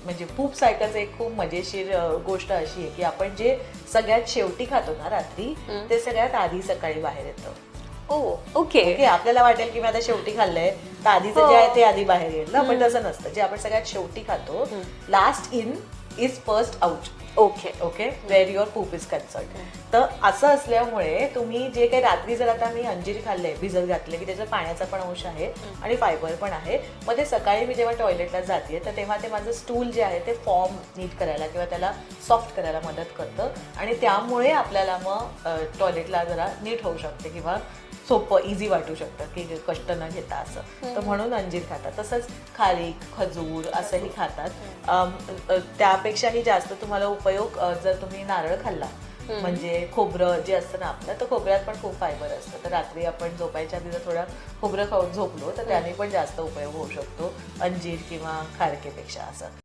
म्हणजे पूप सायकलचं एक खूप मजेशीर गोष्ट अशी आहे की आपण जे सगळ्यात शेवटी खातो ना रात्री ते सगळ्यात आधी सकाळी बाहेर येतं. ओके ओके, आपल्याला वाटेल की मी आता शेवटी खाल्लंय तर आधीचं जे आहे ते आधी बाहेर येईल ना, पण तसं नसतं. जे आपण सगळ्यात शेवटी खातो, last in is first out. Okay okay, where your poop is concern. तर असं असल्यामुळे तुम्ही जे काही रात्री जर आता मी अंजीर खाल्ले भिजत घातले की त्याच्यात पाण्याचा पण अंश आहे आणि फायबर पण आहे, मग ते सकाळी मी जेव्हा टॉयलेटला जाते तर तेव्हा ते माझं स्टूल जे आहे ते फॉर्म नीट करायला किंवा त्याला सॉफ्ट करायला मदत करतं आणि त्यामुळे आपल्याला मग टॉयलेटला जरा नीट होऊ शकते किंवा सोपं इझी वाटू शकतं की कष्ट न घेता असं. तर म्हणून अंजीर खातात. तसंच खारीक, खजूर असंही खातात. त्यापेक्षाही जास्त तुम्हाला उपयोग जर तुम्ही नारळ खाल्ला म्हणजे खोबरं जे असतं ना आपलं, तर खोबऱ्यात पण खूप फायबर असतं. तर रात्री आपण झोपायच्या आधी जर थोडा खोबरं खाऊन झोपलो तर त्याने पण जास्त उपयोग होऊ शकतो अंजीर किंवा खारकेपेक्षा असं.